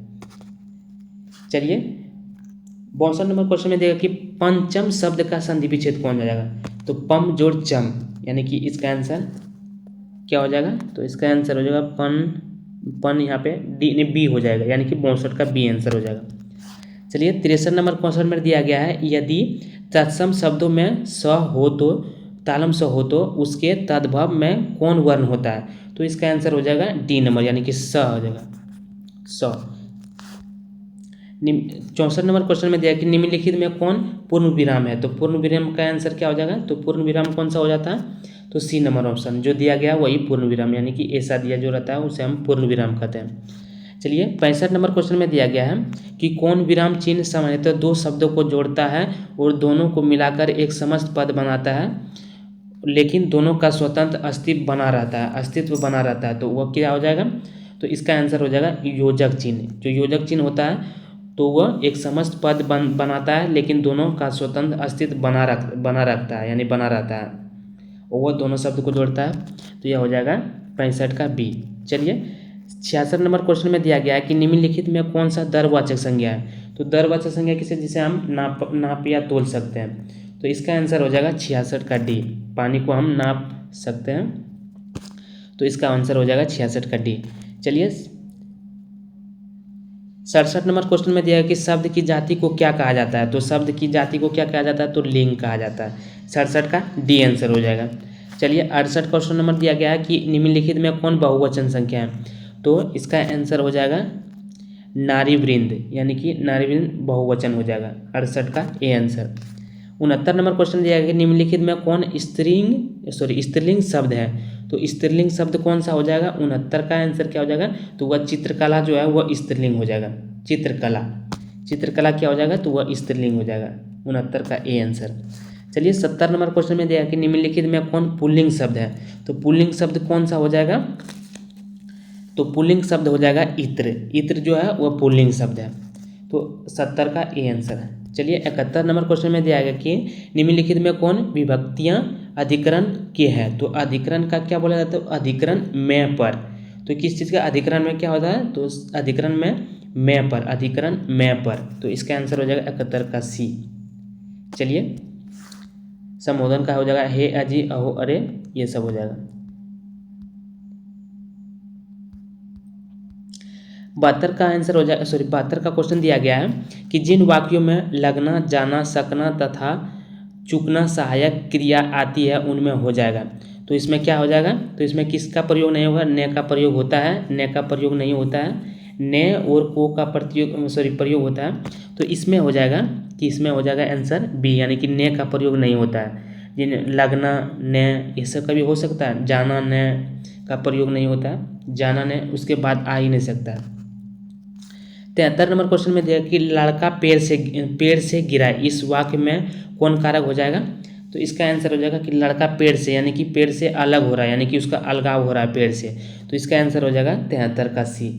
चलिए 62 नंबर क्वेश्चन में देगा कि पंचम शब्द का संधि विच्छेद कौन हो जाएगा, तो पम जोड़ चम, यानी कि इसका आंसर क्या हो जाएगा, तो इसका आंसर हो जाएगा पन यहाँ पे डी बी हो जाएगा, यानी कि 62 का बी आंसर हो जाएगा। चलिए 63 नंबर क्वेश्चन में दिया गया है यदि तत्सम शब्दों में स हो तो तालम स हो तो उसके तद्भव में कौन वर्ण होता है, तो इसका आंसर हो जाएगा डी नंबर, यानी कि स हो जाएगा स। 64 नंबर क्वेश्चन में दिया कि निम्नलिखित में कौन पूर्ण विराम है, तो पूर्ण विराम का आंसर क्या हो जाएगा, तो पूर्ण विराम कौन सा हो जाता है, तो सी नंबर ऑप्शन जो दिया गया वही पूर्ण विराम, यानी कि ऐसा दिया जो रहता है उसे हम पूर्ण विराम कहते हैं। चलिए 65 नंबर क्वेश्चन में दिया गया है कि कौन विराम चिन्ह सामान्यतः दो शब्दों को जोड़ता है और दोनों को मिलाकर एक समस्त पद बनाता है, लेकिन दोनों का स्वतंत्र अस्तित्व बना रहता है, तो वह क्या हो जाएगा, तो इसका आंसर हो जाएगा योजक चिन्ह। जो योजक चिन्ह होता है तो वह एक समस्त पद बनाता है, लेकिन दोनों का स्वतंत्र अस्तित्व बना रखता है, यानी बना रहता है, और वह दोनों शब्द को जोड़ता है, तो यह हो जाएगा 65 का बी। चलिए 66 नंबर क्वेश्चन में दिया गया है कि निम्नलिखित में कौन सा दरवाचक संज्ञा है, तो दरवाचक संज्ञा किसे जिसे हम नाप या तोल सकते हैं, तो इसका आंसर हो जाएगा 66 का डी, पानी को हम नाप सकते हैं, तो इसका आंसर हो जाएगा 66 का डी। चलिए 67 नंबर क्वेश्चन में दिया है कि शब्द की जाति को क्या कहा जाता है, तो शब्द की जाति को क्या कहा जाता है, तो लिंग कहा जाता है, 67 का डी आंसर हो जाएगा। चलिए 68 क्वेश्चन नंबर दिया गया है कि निम्नलिखित में कौन बहुवचन संख्या है, तो इसका आंसर हो जाएगा नारीवृंद, यानी कि नारीवृंद बहुवचन हो जाएगा, 68 का ए आंसर। 69 नंबर क्वेश्चन दिया गया कि निम्नलिखित में कौन स्त्रीलिंग शब्द है। तो स्त्रीलिंग शब्द कौन सा हो जाएगा, 69 का आंसर क्या हो जाएगा, तो वह चित्रकला जो है वह स्त्रीलिंग हो जाएगा। चित्रकला क्या हो जाएगा, तो वह स्त्रीलिंग हो जाएगा। 69 का ए आंसर। चलिए 70 नंबर क्वेश्चन में दिया कि निम्नलिखित में कौन पुल्लिंग शब्द है। तो पुल्लिंग शब्द कौन सा हो जाएगा, तो पुल्लिंग शब्द हो जाएगा इत्र। इत्र जो है वह पुल्लिंग शब्द है। तो 70 का ए आंसर है। चलिए 71 नंबर क्वेश्चन में दिया गया कि निम्नलिखित में कौन विभक्तियां अधिकरण के हैं। तो अधिकरण का क्या बोला जाता है, अधिकरण में पर। तो किस चीज़ का अधिकरण में क्या होता है, तो अधिकरण में पर, अधिकरण में पर। तो इसका आंसर हो जाएगा 71 का सी। चलिए संबोधन का हो जाएगा हे अजी अहो अरे, ये सब हो जाएगा। 72 का आंसर हो जाएगा, 72 का क्वेश्चन दिया गया है कि जिन वाक्यों में लगना, जाना, सकना तथा चूकना सहायक क्रिया आती है उनमें हो जाएगा। तो इसमें क्या हो जाएगा, तो इसमें किसका प्रयोग नहीं होगा, ने का प्रयोग होता है, ने का प्रयोग नहीं होता है, ने और को का प्रयोग होता है। तो इसमें हो जाएगा कि इसमें हो जाएगा आंसर बी, यानी कि ने का प्रयोग नहीं होता है। जिन लगना, ने, ये सब कभी हो सकता है, जाना, ने का प्रयोग नहीं होता है, जाना ने उसके बाद आ ही नहीं सकता है। 73 नंबर क्वेश्चन में दिया कि लड़का पेड़ से गिरा, इस वाक्य में कौन कारक हो जाएगा। तो इसका आंसर हो जाएगा कि लड़का पेड़ से, यानी कि पेड़ से अलग हो रहा है, यानी कि उसका अलगाव हो रहा है पेड़ से। तो इसका आंसर हो जाएगा 73 का सी।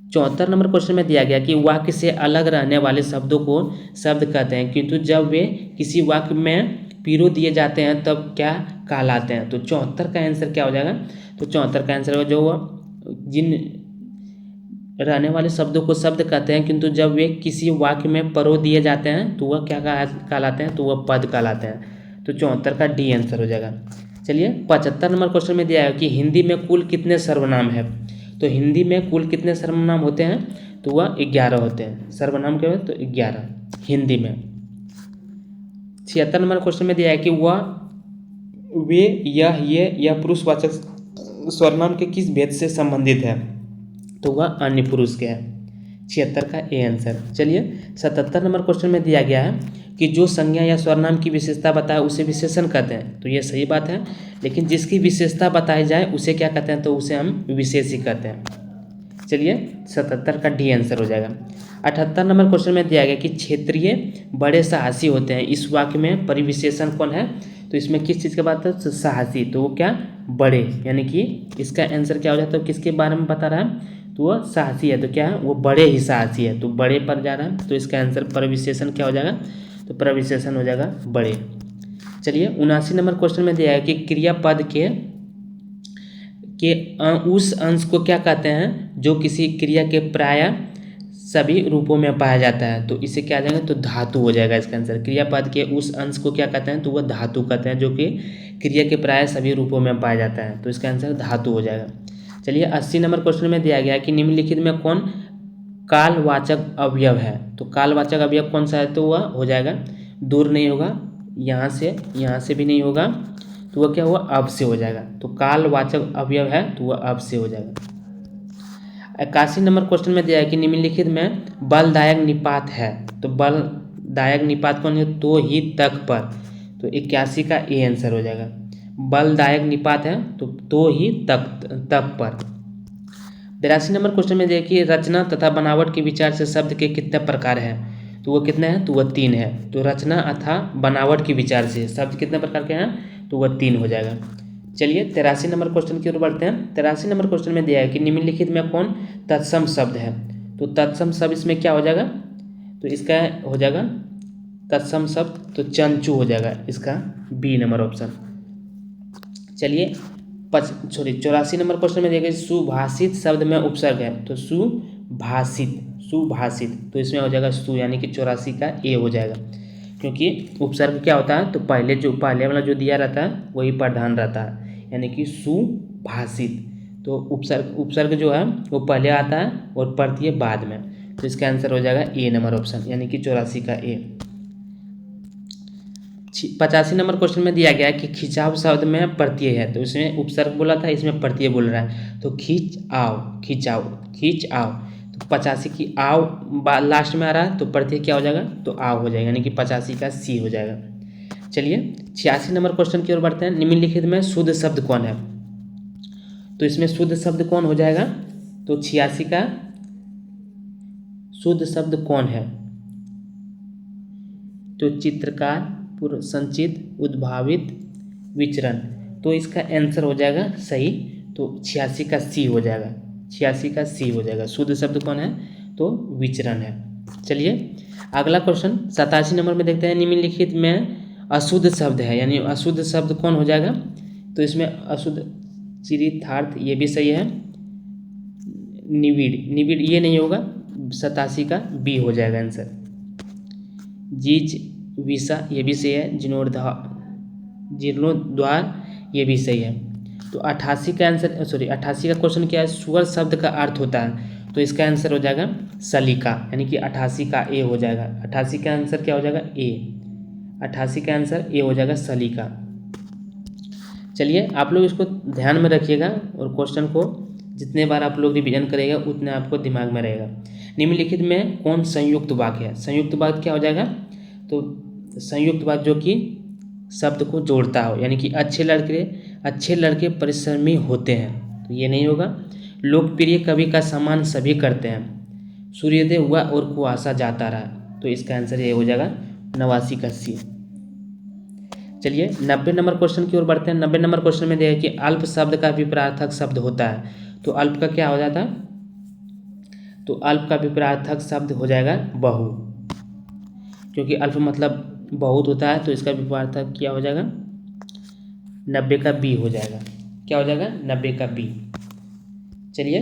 74 नंबर क्वेश्चन में दिया गया कि वाक्य से अलग रहने वाले शब्दों को शब्द कहते हैं, किंतु जब वे किसी वाक्य में पिरो दिए जाते हैं तब क्या कहलाते हैं। तो 74 का आंसर क्या हो जाएगा, तो 74 का आंसर होगा जो जिन रहने वाले शब्दों को शब्द कहते हैं, किंतु जब वे किसी वाक्य में परो दिए जाते हैं तो वह क्या कहलाते हैं, तो वह पद कहलाते हैं। तो 74 का डी आंसर हो जाएगा। चलिए 75 नंबर क्वेश्चन में दिया है कि हिंदी में कुल कितने सर्वनाम है। तो हिंदी में कुल कितने सर्वनाम होते हैं, तो वह 11 होते हैं। सर्वनाम क्या है, तो 11 हिंदी में। 76 नंबर क्वेश्चन में दिया है कि वह, वे, यह, ये, यह पुरुषवाचक सर्वनाम के किस भेद से संबंधित है। तो वह अन्य पुरुष के है। 76 का ए आंसर। चलिए 77 नंबर क्वेश्चन में दिया गया है कि जो संज्ञा या सर्वनाम की विशेषता बताए उसे विशेषण कहते हैं। तो ये सही बात है, लेकिन जिसकी विशेषता बताई जाए उसे क्या कहते हैं, तो उसे हम विशेषी कहते हैं। चलिए 77 का डी आंसर हो जाएगा। 78 नंबर क्वेश्चन में दिया गया कि क्षेत्रीय बड़े साहसी होते हैं, इस वाक्य में परिविशेषण कौन है। तो इसमें किस चीज़ की बात है, तो साहसी। तो वो क्या, बड़े, यानी कि इसका आंसर क्या हो जाता है, तो किसके बारे में बता रहा है, तो वह साहसी है। तो क्या है, वो बड़े ही साहसी है, तो बड़े पर जा रहा है। तो इसका आंसर परिविशेषण क्या हो जाएगा, तो परिविशेषण हो जाएगा बड़े। चलिए 79 नंबर क्वेश्चन में दिया है कि क्रियापद के उस अंश को क्या कहते हैं जो किसी क्रिया के प्राय सभी रूपों में पाया जाता है। तो इसे क्या आ जाएगा, तो धातु हो जाएगा इसका आंसर। क्रियापद के उस अंश को क्या कहते हैं, तो वह धातु कहते हैं, जो कि क्रिया के प्राय सभी रूपों में पाया जाता है। तो इसका आंसर धातु हो जाएगा। चलिए 80 नंबर क्वेश्चन में दिया गया है कि निम्नलिखित में कौन कालवाचक अवयव है। तो कालवाचक अवयव कौन सा है, तो वह हो जाएगा, दूर नहीं होगा, यहाँ से भी नहीं होगा, तो वह क्या हुआ, अब से हो जाएगा। तो कालवाचक अवयव है, तो वह अब से हो जाएगा। 81 नंबर क्वेश्चन में दिया है कि निम्नलिखित में बलदायक निपात है। तो बलदायक निपात कौन है, तो ही तक पर। तो 81 का ए आंसर हो जाएगा। बलदायक निपात है तो ही तक पर। 82 नंबर क्वेश्चन में देखिए रचना तथा बनावट के विचार से शब्द के कितने प्रकार हैं। तो वो कितने हैं, तो वह 3 है। तो रचना अथा बनावट के विचार से शब्द कितने प्रकार के हैं, तो वह 3 हो जाएगा। चलिए 83 नंबर क्वेश्चन की ओर बढ़ते हैं। 83 नंबर क्वेश्चन में दिया है कि निम्नलिखित में कौन तत्सम शब्द है। तो तत्सम शब्द इसमें क्या हो जाएगा, तो इसका हो जाएगा तत्सम शब्द, तो चंचू हो जाएगा इसका बी नंबर ऑप्शन। चलिए 84 नंबर क्वेश्चन में देखिए सुभाषित शब्द में उपसर्ग है। तो सुभाषित, तो इसमें हो जाएगा सु, यानी कि 84 का ए हो जाएगा। क्योंकि उपसर्ग क्या होता है, तो पहले वाला जो दिया रहता है वही प्रधान रहता है, यानी कि सुभाषित। तो उपसर्ग जो है वो पहले आता है और प्रत्यय बाद में। तो इसका आंसर हो जाएगा ए नंबर ऑप्शन, यानी कि 84 का ए। 85 नंबर क्वेश्चन में दिया गया है कि खिंचाव शब्द में प्रत्यय है। तो इसमें उपसर्ग बोला था, इसमें प्रत्यय बोल रहा है। तो खींच आओ, तो 85 की आव लास्ट में आ रहा है तो प्रत्यय क्या हो जाएगा, तो आव हो जाएगा, यानी कि 85 का सी हो जाएगा। चलिए 86 नंबर क्वेश्चन की ओर बढ़ते हैं। निम्नलिखित में शुद्ध शब्द कौन है? तो इसमें शुद्ध शब्द कौन हो जाएगा, तो 86 का शुद्ध शब्द कौन है, तो चित्रकार, पूर्व संचित, उद्भावित, विचरण। तो इसका आंसर हो जाएगा सही, तो 86 का सी हो जाएगा, 86 का सी हो जाएगा। शुद्ध शब्द कौन है, तो विचरण है। चलिए अगला क्वेश्चन 87 नंबर में देखते हैं। निम्नलिखित में अशुद्ध शब्द है, यानी अशुद्ध शब्द कौन हो जाएगा, तो इसमें अशुद्ध चरितार्थ, ये भी सही है। निविड़, निविड़ ये नहीं होगा, 87 का बी हो जाएगा आंसर। जीज विषा ये भी सही है। जीर्णोद्वार ये भी सही है। तो 88 का आंसर, सॉरी 88 का क्वेश्चन क्या है, स्वर शब्द का अर्थ होता है, तो इसका आंसर हो जाएगा सलीका, यानी कि 88 का ए हो जाएगा। 88 का आंसर क्या हो जाएगा, ए। 88 का आंसर ए हो जाएगा, सलीका। चलिए आप लोग इसको ध्यान में रखिएगा और क्वेश्चन को जितने बार आप लोग रिवीजन करेगा उतने आपको दिमाग में रहेगा। निम्नलिखित में कौन संयुक्त वाक्य है? संयुक्त वाक्य क्या हो जाएगा, तो संयुक्त वाक्य जो कि शब्द को जोड़ता हो, यानी कि अच्छे लड़के परिश्रमी होते हैं, तो ये नहीं होगा। लोकप्रिय कवि का सम्मान सभी करते हैं, सूर्योदय हुआ और कुआसा जाता रहा, तो इसका आंसर ये हो जाएगा 89 का सी। चलिए 90 नंबर क्वेश्चन की ओर बढ़ते हैं। 90 नंबर क्वेश्चन में देखिए कि अल्प शब्द का विपरीतार्थक शब्द होता है, तो अल्प का क्या हो जाता है, तो अल्प का विपरीतार्थक शब्द हो जाएगा बहु, क्योंकि अल्प मतलब बहुत होता है, तो इसका विपरीतार्थक क्या हो जाएगा, 90 का बी हो जाएगा। क्या हो जाएगा, 90 का बी। चलिए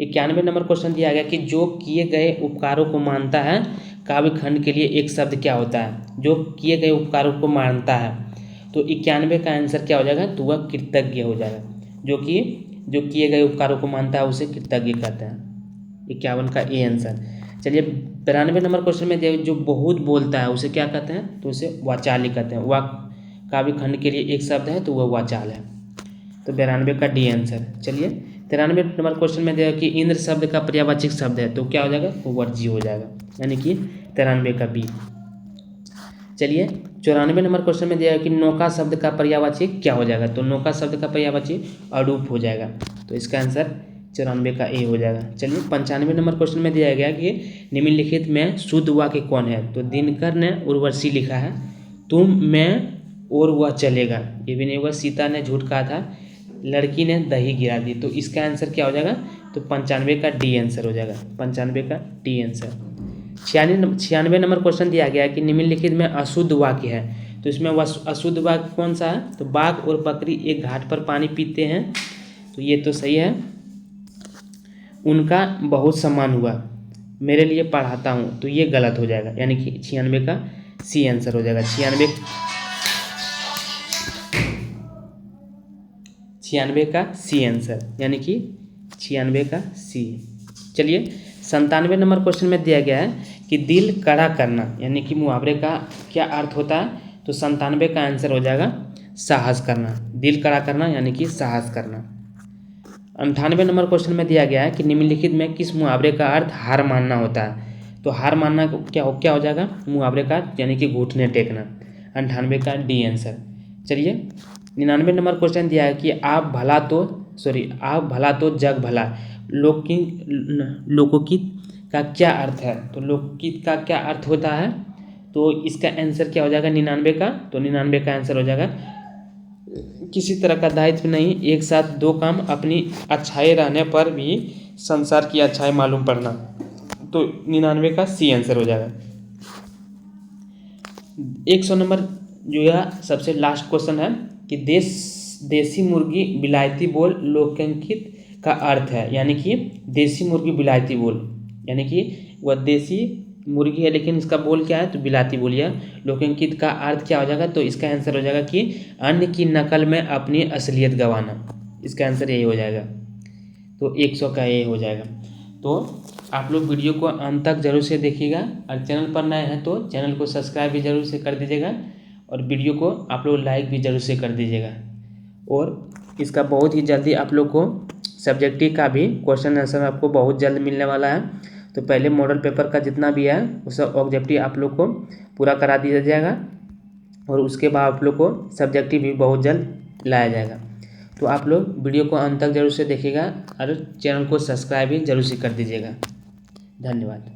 91 नंबर क्वेश्चन दिया गया कि जो किए गए उपकारों को मानता है, काव्य खंड के लिए एक शब्द क्या होता है, जो किए गए उपकारों को मानता है, तो 91 का आंसर क्या हो जाएगा, तो वह कृतज्ञ हो जाएगा। जो किए गए उपकारों को मानता है उसे कृतज्ञ कहते हैं, 51 का ए आंसर। चलिए 92 नंबर क्वेश्चन में जो बहुत बोलता है उसे क्या कहते हैं, तो उसे वाचाली कहते हैं। वह काव्य खंड के लिए एक शब्द है, तो वह वाचाल है, तो 92 का डी आंसर। चलिए 93 नंबर क्वेश्चन में दिया कि इंद्र शब्द का पर्यायवाची शब्द है, तो क्या हो जाएगा, वर्जी हो जाएगा, यानी कि 93 का बी। चलिए 94 नंबर क्वेश्चन में दिया है कि नौका शब्द का पर्यायवाची क्या हो जाएगा, तो नौका शब्द का पर्यायवाची अरूप हो जाएगा, तो इसका आंसर 94 का ए हो जाएगा। चलिए 95 नंबर क्वेश्चन में दिया गया कि निम्नलिखित में शुद्ध वाक्य कौन है, तो दिनकर ने उर्वशी लिखा है, तुम, मैं और वह चलेगा, ये भी नहीं हुआ। सीता ने झूठ कहा था, लड़की ने दही गिरा दी, तो इसका आंसर क्या हो जाएगा, तो 95 का डी आंसर हो जाएगा, 95 का डी आंसर। 96 नंबर क्वेश्चन दिया गया कि निम्नलिखित में अशुद्ध वाक्य है, तो इसमें अशुद्ध वाक्य कौन सा है, तो बाघ और बकरी एक घाट पर पानी पीते हैं, तो ये तो सही है। उनका बहुत सम्मान हुआ, मेरे लिए पढ़ाता हूँ, तो ये गलत हो जाएगा, यानी कि 96 का सी आंसर हो जाएगा। 96 का सी आंसर, यानी कि 96 का सी। चलिए 97 नंबर क्वेश्चन में दिया गया है कि दिल कड़ा करना, यानी कि मुहावरे का क्या अर्थ होता है, तो 97 का आंसर हो जाएगा साहस करना। दिल कड़ा करना यानी कि साहस करना। 98 नंबर क्वेश्चन में दिया गया है कि निम्नलिखित में किस मुहावरे का अर्थ हार मानना होता है, तो हार मानना क्या हो जाएगा, मुहावरे का यानी कि घुटने टेकना। 98 का डी आंसर। चलिए 99 नंबर क्वेश्चन दिया है कि आप भला तो जग भला, लोकोकित का क्या अर्थ है, तो लोकोकित का क्या अर्थ होता है, तो इसका आंसर क्या हो जाएगा 99 का, तो 99 का आंसर हो जाएगा किसी तरह का दायित्व नहीं, एक साथ दो काम, अपनी अच्छाई रहने पर भी संसार की अच्छाई मालूम पड़ना, तो 99 का सी आंसर हो जाएगा। 100 नंबर जो है सबसे लास्ट क्वेश्चन है कि देसी मुर्गी विलायती बोल लोकांकित का अर्थ है, यानी कि देसी मुर्गी विलायती बोल, यानी कि वह देसी मुर्गी है लेकिन इसका बोल क्या है, तो विलायती बोल है। लोकांकित का अर्थ क्या हो जाएगा, तो इसका आंसर हो जाएगा कि अन्य की नकल में अपनी असलियत गंवाना, इसका आंसर यही हो जाएगा, तो 100 का ये हो जाएगा। तो आप लोग वीडियो को अंत तक जरूर से देखिएगा, और चैनल पर नए हैं तो चैनल को सब्सक्राइब भी जरूर से कर दीजिएगा, और वीडियो को आप लोग लाइक भी जरूर से कर दीजिएगा। और इसका बहुत ही जल्दी आप लोग को सब्जेक्टिव का भी क्वेश्चन आंसर आपको बहुत जल्द मिलने वाला है, तो पहले मॉडल पेपर का जितना भी है वो सब ऑब्जेक्टिव आप लोग को पूरा करा दिया जाएगा और उसके बाद आप लोग को सब्जेक्टिव भी बहुत जल्द लाया जाएगा। तो आप लोग वीडियो को अंत तक जरूर से देखिएगा और चैनल को सब्सक्राइब भी जरूर से कर दीजिएगा। धन्यवाद।